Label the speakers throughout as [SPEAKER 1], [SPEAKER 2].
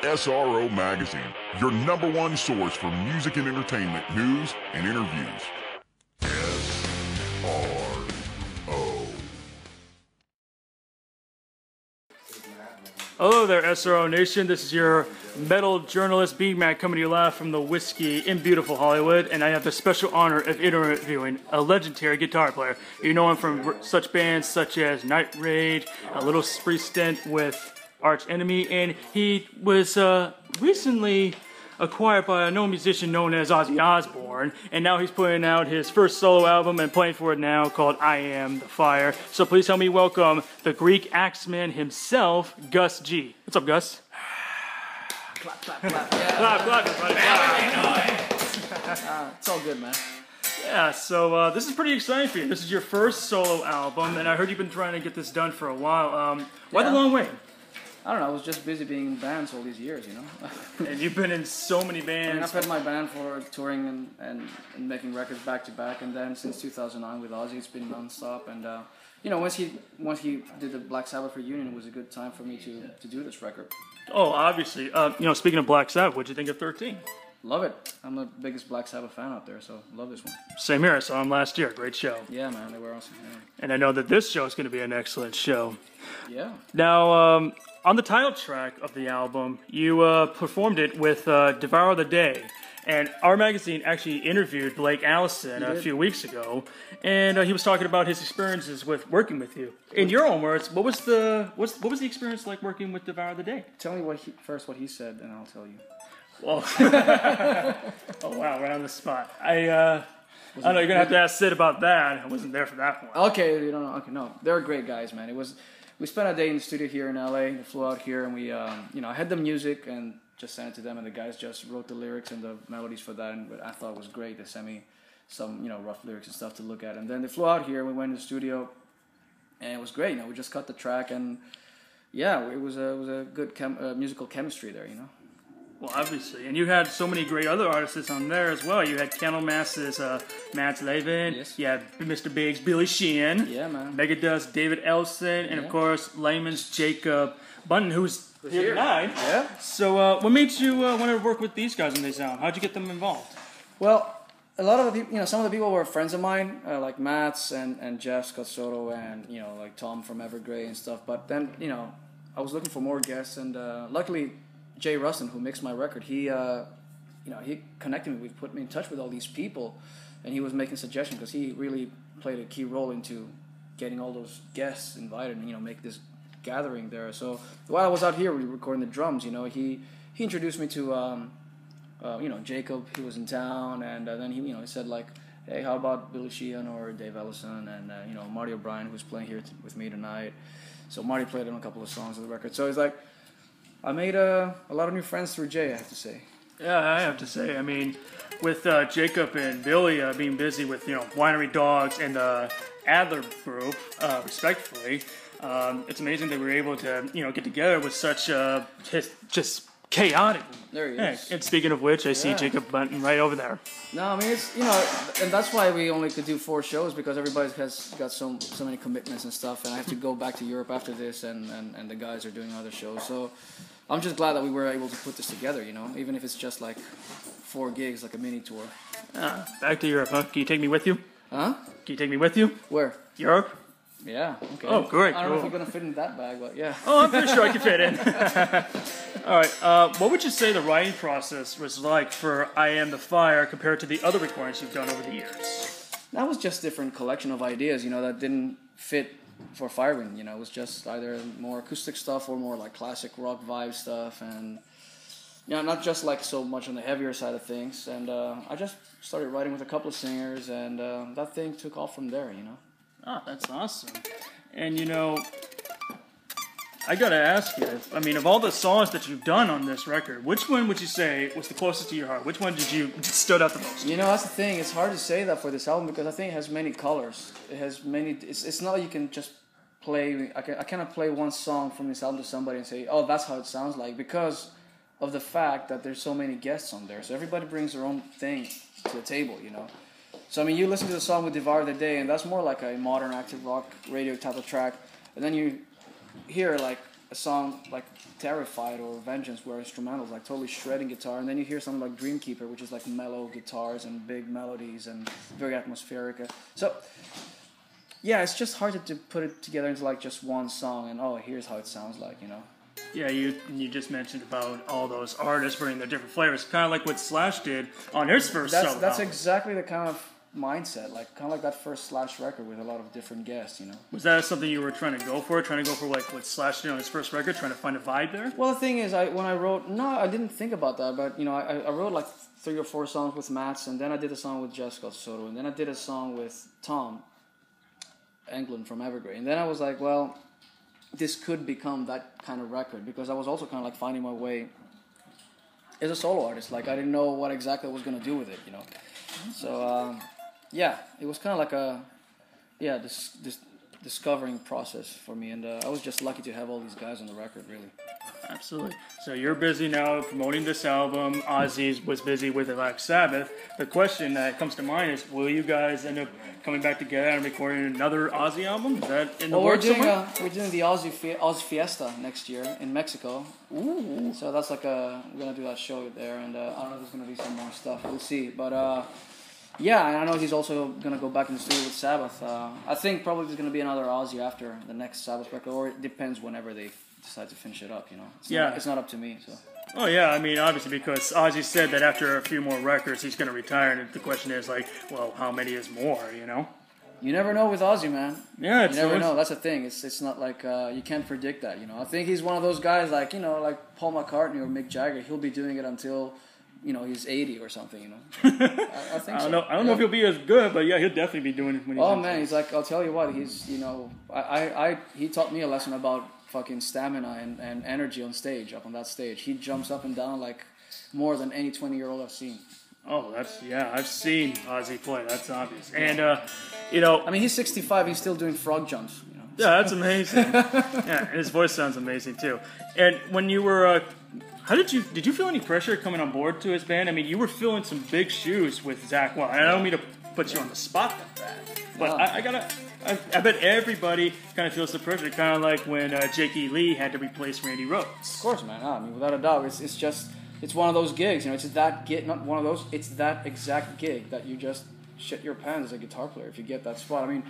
[SPEAKER 1] SRO Magazine, your #1 source for music and entertainment news and interviews. SRO.
[SPEAKER 2] Hello there, SRO Nation. This is your metal journalist, Bean Man, coming to you live from the Whiskey in beautiful Hollywood, and I have the special honor of interviewing a legendary guitar player. You know him from such bands such as Nightrage, a little spree stint with Arch Enemy, and he was recently acquired by a known musician known as Ozzy Osbourne, and now he's putting out his first solo album and playing for it now called I Am the Fire. So please help me welcome the Greek Axeman himself, Gus G. What's up, Gus?
[SPEAKER 3] Clap, clap, clap. Yeah.
[SPEAKER 2] Clap, everybody.
[SPEAKER 3] It's all good, man.
[SPEAKER 2] Yeah, so this is pretty exciting for you. This is your first solo album, and I heard you've been trying to get this done for a while. Why the long wait?
[SPEAKER 3] I don't know, I was just busy being in bands all these years, you know?
[SPEAKER 2] And you've been in so many bands.
[SPEAKER 3] I mean, I've had my band for touring and making records back to back, and then since 2009 with Ozzy, it's been non-stop. And, you know, once he did the Black Sabbath reunion, it was a good time for me to do this record.
[SPEAKER 2] Oh, obviously. You know, speaking of Black Sabbath, what'd you think of 13?
[SPEAKER 3] Love it. I'm the biggest Black Sabbath fan out there, so love this one.
[SPEAKER 2] Same here. I saw them last year. Great show.
[SPEAKER 3] Yeah, man, they were awesome. Yeah.
[SPEAKER 2] And I know that this show is going to be an excellent show.
[SPEAKER 3] Yeah.
[SPEAKER 2] Now, on the title track of the album, you performed it with Devour the Day. And our magazine actually interviewed Blake Allison a few weeks ago, and he was talking about his experiences with working with you. In your own words, what was the experience like working with Devour the Day?
[SPEAKER 3] Tell me what he said, and I'll tell you.
[SPEAKER 2] Well, oh wow, right on the spot. I don't know, you're gonna have to ask Sid about that. I wasn't there for that one.
[SPEAKER 3] Okay, you don't know. Okay, no, they're great guys, man. We spent a day in the studio here in LA. They flew out here, and we, you know, I had the music and just sent it to them, and the guys just wrote the lyrics and the melodies for that, and I thought it was great. They sent me some, you know, rough lyrics and stuff to look at, and then they flew out here. We went in the studio, and it was great. You know, we just cut the track, and yeah, it was a good musical chemistry there, you know.
[SPEAKER 2] Well, obviously, and you had so many great other artists on there as well. You had Candlemass's Matt Levin,
[SPEAKER 3] yes.
[SPEAKER 2] You had Mr. Big's Billy Sheehan,
[SPEAKER 3] yeah, man.
[SPEAKER 2] Megadeth's David Ellison, and of course Layman's Jacob Bunton, who's here tonight.
[SPEAKER 3] Yeah.
[SPEAKER 2] So, what made you want to work with these guys on this album? How'd you get them involved?
[SPEAKER 3] Well, a lot of the people, you know, some of the people were friends of mine, like Matt's and Jeff Scott Soto, and you know, like Tom from Evergrey and stuff. But then, you know, I was looking for more guests, and luckily, Jay Rustin, who mixed my record, he, you know, he connected me, put me in touch with all these people, and he was making suggestions because he really played a key role into getting all those guests invited and, you know, make this gathering there. So while I was out here recording the drums, you know, he introduced me to, you know, Jacob. He was in town, and then he, you know, he said like, hey, how about Billy Sheehan or Dave Ellison, and you know, Marty O'Brien, who's playing here with me tonight. So Marty played on a couple of songs of the record. So he's like, I made a lot of new friends through Jay, I have to say.
[SPEAKER 2] Yeah, I have to say. I mean, with Jacob and Billy being busy with, you know, Winery Dogs and the Adler Group, respectively, it's amazing that we were able to, you know, get together with such just chaotic.
[SPEAKER 3] There he is.
[SPEAKER 2] And speaking of which, I see Jacob Bunton right over there.
[SPEAKER 3] No, I mean, it's, you know, and that's why we only could do 4 shows, because everybody has got so many commitments and stuff, and I have to go back to Europe after this, and the guys are doing other shows. So I'm just glad that we were able to put this together, you know, even if it's just like 4 gigs, like a mini tour.
[SPEAKER 2] Back to Europe, huh? Can you take me with you?
[SPEAKER 3] Huh?
[SPEAKER 2] Can you take me with you?
[SPEAKER 3] Where?
[SPEAKER 2] Europe?
[SPEAKER 3] Yeah, okay.
[SPEAKER 2] Oh, great.
[SPEAKER 3] I don't know if you're going to fit in that bag, but yeah.
[SPEAKER 2] Oh, I'm pretty sure I can fit in. All right, what would you say the writing process was like for I Am the Fire compared to the other recordings you've done over the years?
[SPEAKER 3] That was just a different collection of ideas, you know, that didn't fit for Firewind, you know. It was just either more acoustic stuff or more like classic rock vibe stuff, and, you know, not just like so much on the heavier side of things. And I just started writing with a couple of singers, and that thing took off from there, you know.
[SPEAKER 2] Oh, that's awesome. And, you know, I gotta ask you, I mean, of all the songs that you've done on this record, which one would you say was the closest to your heart? Which one stood out the most?
[SPEAKER 3] You know, that's the thing. It's hard to say that for this album because I think it has many colors. It has many. It's not like you can just play. I cannot play one song from this album to somebody and say, oh, that's how it sounds like, because of the fact that there's so many guests on there. So everybody brings their own thing to the table, you know. So, I mean, you listen to the song with Devour the Day, and that's more like a modern active rock radio type of track. And then you hear, like, a song like Terrified or Vengeance, where instrumentals, like totally shredding guitar, and then you hear something like Dreamkeeper, which is like mellow guitars and big melodies and very atmospheric. So yeah, it's just hard to put it together into like just one song and oh, here's how it sounds like, you know.
[SPEAKER 2] Yeah, you just mentioned about all those artists bringing their different flavors, kind of like what Slash did on his first solo
[SPEAKER 3] That's
[SPEAKER 2] album.
[SPEAKER 3] exactly the kind of mindset, like kind of like that first Slash record with a lot of different guests, you know.
[SPEAKER 2] Was that something you were trying to go for like what Slash did on his first record, trying to find a vibe there?
[SPEAKER 3] Well, the thing is, I didn't think about that, but you know, I wrote like 3 or 4 songs with Mats, and then I did a song with Gus G, and then I did a song with Tom Englund from Evergrey, and then I was like, well, this could become that kind of record, because I was also kind of like finding my way as a solo artist. Like I didn't know what exactly I was gonna do with it, you know. So yeah, it was kind of like a this discovering process for me, and I was just lucky to have all these guys on the record, really.
[SPEAKER 2] Absolutely. So you're busy now promoting this album. Ozzy was busy with the Black Sabbath. The question that comes to mind is, will you guys end up coming back together and recording another Ozzy album? Is that in the works somewhere?
[SPEAKER 3] We're doing the Ozzy Fiesta next year in Mexico.
[SPEAKER 2] Ooh.
[SPEAKER 3] So that's like we're gonna do that show there, and I don't know if there's gonna be some more stuff. We'll see, but yeah, and I know he's also gonna go back in the studio with Sabbath. I think probably there's gonna be another Ozzy after the next Sabbath record, or it depends whenever they decide to finish it up. You know, it's not up to me. So.
[SPEAKER 2] Oh yeah, I mean obviously because Ozzy said that after a few more records he's gonna retire, and the question is like, well, how many is more? You know.
[SPEAKER 3] You never know with Ozzy, man.
[SPEAKER 2] Yeah,
[SPEAKER 3] you never know. That's the thing. It's not like you can't predict that. You know, I think he's one of those guys like like Paul McCartney or Mick Jagger. He'll be doing it until he's 80 or something. You know, I think so.
[SPEAKER 2] I don't know if he'll be as good, but yeah, he'll definitely be doing it when he's.
[SPEAKER 3] Oh man, he's like, I'll tell you what. He's he taught me a lesson about fucking stamina and energy on stage. Up on that stage, he jumps up and down like more than any 20-year-old I've seen.
[SPEAKER 2] Oh, I've seen Ozzy play. That's obvious. And I
[SPEAKER 3] mean, he's 65. He's still doing frog jumps. You know.
[SPEAKER 2] Yeah, that's amazing. Yeah, and his voice sounds amazing too. And when you were, did you feel any pressure coming on board to his band? I mean, you were filling some big shoes with Zakk Wylde. And I don't mean to put you on the spot like that, but I bet everybody kind of feels the pressure, kind of like when Jake E. Lee had to replace Randy Rhoads.
[SPEAKER 3] Of course, man. I mean, without a doubt, it's just. It's one of those gigs, it's that gig, not one of those, it's that exact gig that you just shit your pants as a guitar player if you get that spot. I mean,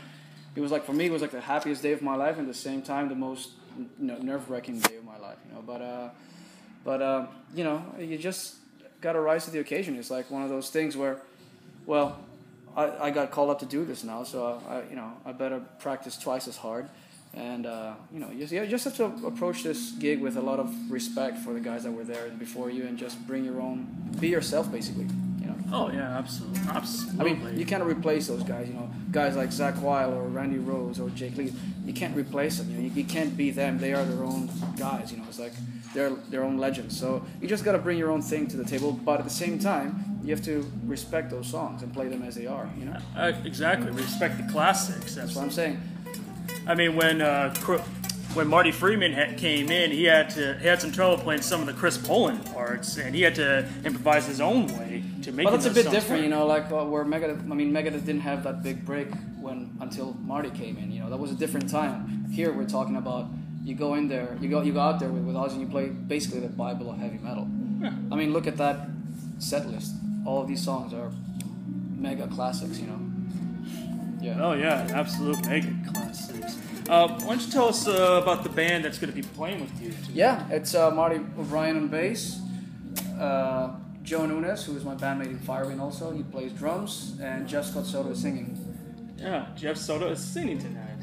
[SPEAKER 3] it was like, for me, it was like the happiest day of my life and at the same time the most nerve-wracking day of my life, but you just gotta rise to the occasion. It's like one of those things where, well, I got called up to do this now, so I better practice twice as hard. And you just have to approach this gig with a lot of respect for the guys that were there before you, and just be yourself, basically.
[SPEAKER 2] Oh yeah, absolutely.
[SPEAKER 3] I mean, you can't replace those guys. Guys like Zakk Wylde or Randy Rhoads or Jake Lee. You can't replace them. You can't be them. They are their own guys. It's like they're their own legends. So you just gotta bring your own thing to the table. But at the same time, you have to respect those songs and play them as they are.
[SPEAKER 2] Exactly. Respect the classics.
[SPEAKER 3] That's what I'm saying.
[SPEAKER 2] I mean, when Marty Friedman came in, he had some trouble playing some of the Chris Poland parts, and he had to improvise his own way to make.
[SPEAKER 3] Well, that's a bit different, like where Megadeth didn't have that big break until Marty came in. That was a different time. Here we're talking about you go in there, you go out there with Ozzy, and you play basically the Bible of heavy metal. Yeah. I mean, look at that set list. All of these songs are mega classics. Yeah.
[SPEAKER 2] Oh yeah, absolute mega classics. Why don't you tell us about the band that's going to be playing with you today?
[SPEAKER 3] Yeah, it's Marty O'Brien on bass, Joe Nunes, who is my bandmate in Firewind also, he plays drums, and Jeff Scott Soto is singing.
[SPEAKER 2] Yeah, Jeff Soto is singing tonight.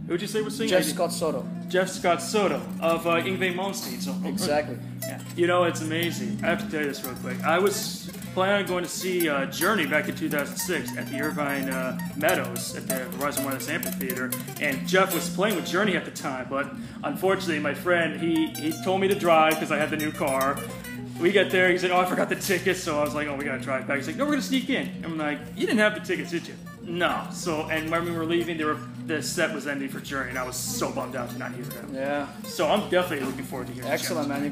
[SPEAKER 2] Who'd you say was singing?
[SPEAKER 3] Jeff Scott Soto.
[SPEAKER 2] Jeff Scott Soto of Yngwie Malmsteen. So,
[SPEAKER 3] exactly.
[SPEAKER 2] Yeah. It's amazing. I have to tell you this real quick. I was planning on going to see Journey back in 2006 at the Irvine Meadows at the Horizon Wireless Amphitheater, and Jeff was playing with Journey at the time, but unfortunately my friend, he told me to drive because I had the new car. We got there, he said, I forgot the tickets, so I was like, we gotta drive back. He's like, no, we're gonna sneak in. I'm like, you didn't have the tickets, did you? No. So, and when we were leaving, the set was ending for Journey, and I was so bummed out to not hear him.
[SPEAKER 3] Yeah.
[SPEAKER 2] So I'm definitely looking forward to hearing.
[SPEAKER 3] Excellent, man.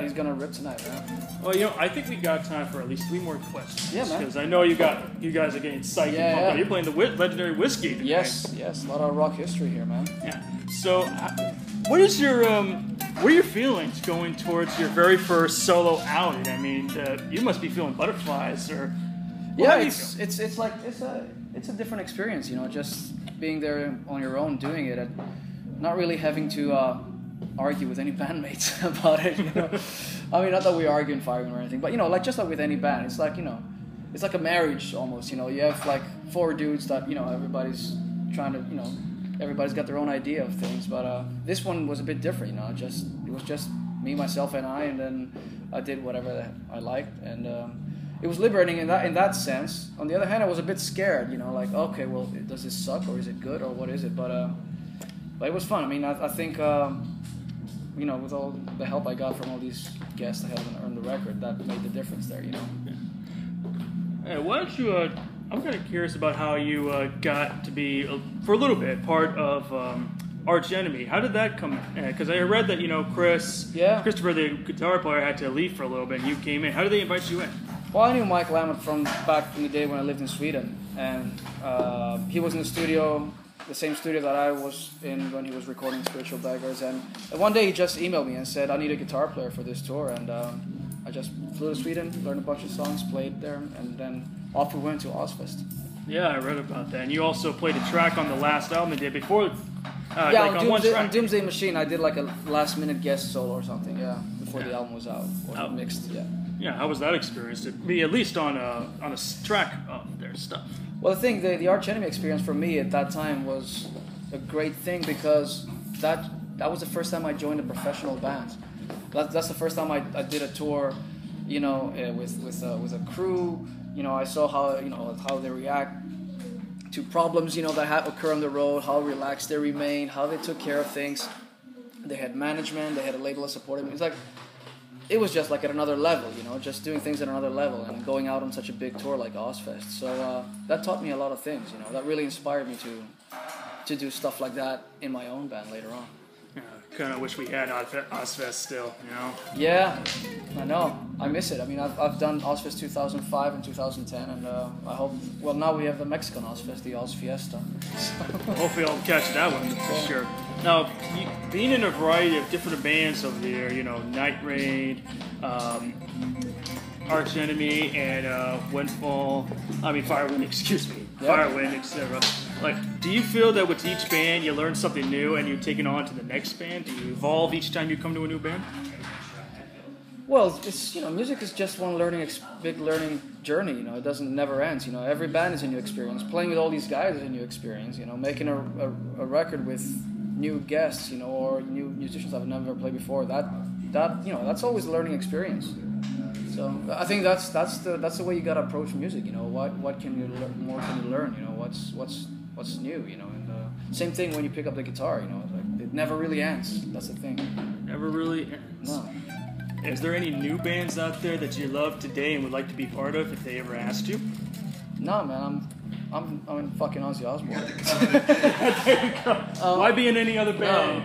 [SPEAKER 3] He's gonna rip tonight, man.
[SPEAKER 2] Well, you know, I think we got time for at least 3 more questions.
[SPEAKER 3] Yeah, man.
[SPEAKER 2] Because I know you guys are getting psyched and pumped. You're playing the legendary Whiskey tonight.
[SPEAKER 3] Yes. A lot of rock history here, man.
[SPEAKER 2] Yeah. So, what is what are your feelings going towards your very first solo outing? I mean, you must be feeling butterflies, or
[SPEAKER 3] it's like it's a different experience, you know, just being there on your own, doing it, and not really having to argue with any bandmates about it. You know, I mean, not that we argue in Firewind or anything, but you know, like just like with any band, it's like, you know, it's like a marriage almost. You know, you have like 4 dudes that, you know, everybody's trying to, you know, everybody's got their own idea of things, but this one was a bit different. You know, it was just me, myself, and I, and then I did whatever I liked, and it was liberating in that sense. On the other hand, I was a bit scared. You know, like, okay, well, does this suck, or is it good, or what is it? But it was fun. I mean, I think you know, with all the help I got from all these guests that helped earn the record, that made the difference there. You know.
[SPEAKER 2] Hey, why don't you? I'm kind of curious about how you got to be, for a little bit, part of Arch Enemy. How did that come? Because I read that, you know, Christopher, the guitar player, had to leave for a little bit, and you came in. How did they invite you in?
[SPEAKER 3] Well, I knew Mike Lammett from back in the day when I lived in Sweden, and he was in the studio, the same studio that I was in when he was recording Spiritual Beggars, and one day he just emailed me and said, I need a guitar player for this tour, and I just flew to Sweden, learned a bunch of songs, played there, and then off we went to Ozfest.
[SPEAKER 2] Yeah, I read about that. And you also played a track on the last album they did before.
[SPEAKER 3] Yeah, like on Doomsday Machine, I did like a last-minute guest solo or something. Yeah, before the album was out or mixed. Yeah.
[SPEAKER 2] Yeah, how was that experience to be at least on a track of their stuff?
[SPEAKER 3] Well, the thing, the Arch Enemy experience for me at that time was a great thing because that was the first time I joined a professional band. That's the first time I did a tour, you know, with a crew. You know, I saw how they react to problems, you know, that occur on the road, how relaxed they remained, how they took care of things. They had management, they had a label that supported them. It was just like at another level, you know, just doing things at another level and going out on such a big tour like Ozfest. So that taught me a lot of things, you know. That really inspired me to do stuff like that in my own band later on.
[SPEAKER 2] Yeah, kind of wish we had Ozfest still, you know?
[SPEAKER 3] Yeah, I know. I miss it. I mean, I've done Ozfest 2005 and 2010, and I hope, well, now we have the Mexican Ozfest, the Oz Fiesta.
[SPEAKER 2] Hopefully I'll catch that one for sure. Now, being in a variety of different bands over there, you know, Nightrage, Arch Enemy, and Firewind, excuse me, Firewind, etc. Like, do you feel that with each band you learn something new and you're taking on to the next band? Do you evolve each time you come to a new band?
[SPEAKER 3] Well, it's, you know, music is just one big learning journey. You know, it never ends. You know, every band is a new experience. Playing with all these guys is a new experience. You know, making a record with new guests, you know, or new musicians I've never played before. That you know, that's always a learning experience. So I think that's the way you gotta approach music. You know, what can you more can you learn? You know, what's new? You know, and same thing when you pick up the guitar. You know, like, it never really ends. That's the thing. Never really ends. No.
[SPEAKER 2] Is there any new bands out there that you love today and would like to be part of if they ever asked you?
[SPEAKER 3] No, man. I'm in fucking Ozzy Osbourne.
[SPEAKER 2] There you go. Why be in any other band?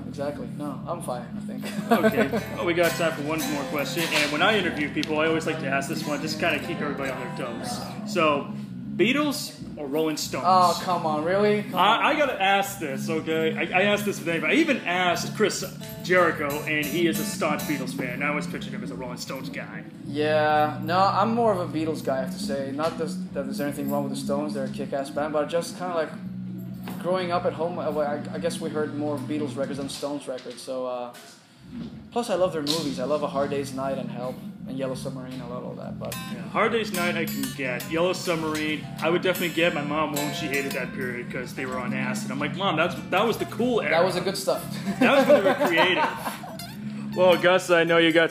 [SPEAKER 3] Exactly. No, I'm fine, I think.
[SPEAKER 2] Okay. Well, we got time for one more question. And when I interview people, I always like to ask this one, just kind of keep everybody on their toes. So, Beatles or Rolling Stones?
[SPEAKER 3] Oh, come on, really?
[SPEAKER 2] I gotta ask this, okay? I asked this with anybody. I even asked Chris Jericho, and he is a staunch Beatles fan. I always pictured him as a Rolling Stones guy.
[SPEAKER 3] Yeah, no, I'm more of a Beatles guy, I have to say. Not that there's anything wrong with the Stones, they're a kick-ass band, but just kind of like growing up at home, I guess we heard more Beatles records than Stones records, so... Plus, I love their movies. I love A Hard Day's Night and Help and Yellow Submarine. I love all that. But
[SPEAKER 2] yeah, Hard Day's Night I can get. Yellow Submarine I would definitely get. My mom won't. She hated that period because they were on acid. I'm like, Mom, that was the cool era.
[SPEAKER 3] That was the good stuff.
[SPEAKER 2] That was when they were creative. Well, Gus, I know you got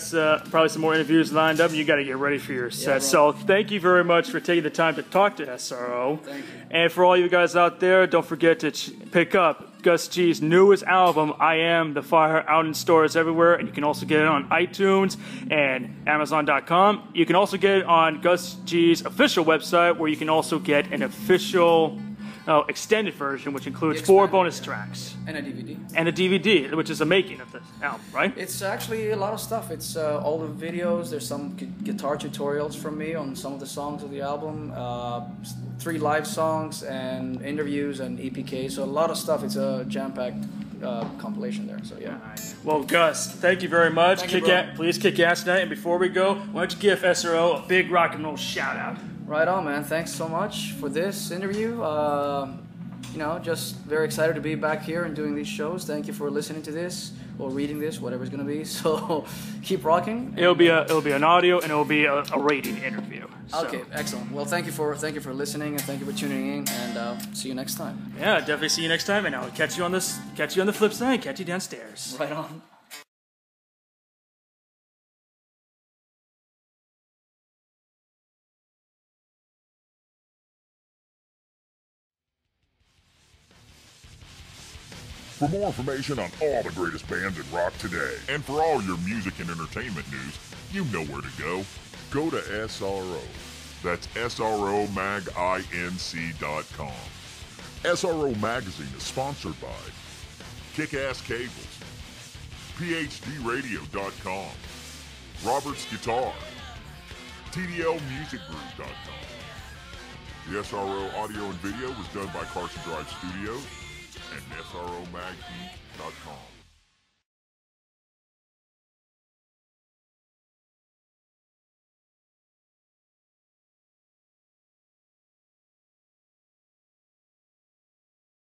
[SPEAKER 2] probably some more interviews lined up, and you got to get ready for your set. So thank you very much for taking the time to talk to SRO.
[SPEAKER 3] Thank you.
[SPEAKER 2] And for all you guys out there, don't forget to pick up Gus G's newest album, I Am the Fire, out in stores everywhere, and you can also get it on iTunes and Amazon.com. You can also get it on Gus G's official website, where you can also get an official extended version, which includes 4 bonus tracks.
[SPEAKER 3] And a DVD.
[SPEAKER 2] And a DVD, which is a making of the album, right?
[SPEAKER 3] It's actually a lot of stuff. It's all the videos. There's some guitar tutorials from me on some of the songs of the album. 3 live songs and interviews and EPK. So a lot of stuff. It's a jam-packed compilation there. So yeah.
[SPEAKER 2] Well, Gus, thank you very much. Please kick ass tonight. And before we go, why don't you give SRO a big rock and roll shout out?
[SPEAKER 3] Right on, man. Thanks so much for this interview. You know, just very excited to be back here and doing these shows. Thank you for listening to this or reading this, whatever it's gonna be. So keep rocking.
[SPEAKER 2] It'll be an audio and it'll be a rating interview. So.
[SPEAKER 3] Okay, excellent. Well, thank you for listening and thank you for tuning in. And see you next time.
[SPEAKER 2] Yeah, definitely see you next time. And I'll catch you on the flip side. Catch you downstairs.
[SPEAKER 3] Right on.
[SPEAKER 1] For more information on all the greatest bands in rock today, and for all your music and entertainment news, you know where to go. Go to SRO. That's SROMagInc.com. SRO Magazine is sponsored by Kick-Ass Cables, PhDRadio.com, Robert's Guitar, TDLMusicGroup.com. The SRO audio and video was done by Carson Drive Studios and SROMagInc.com.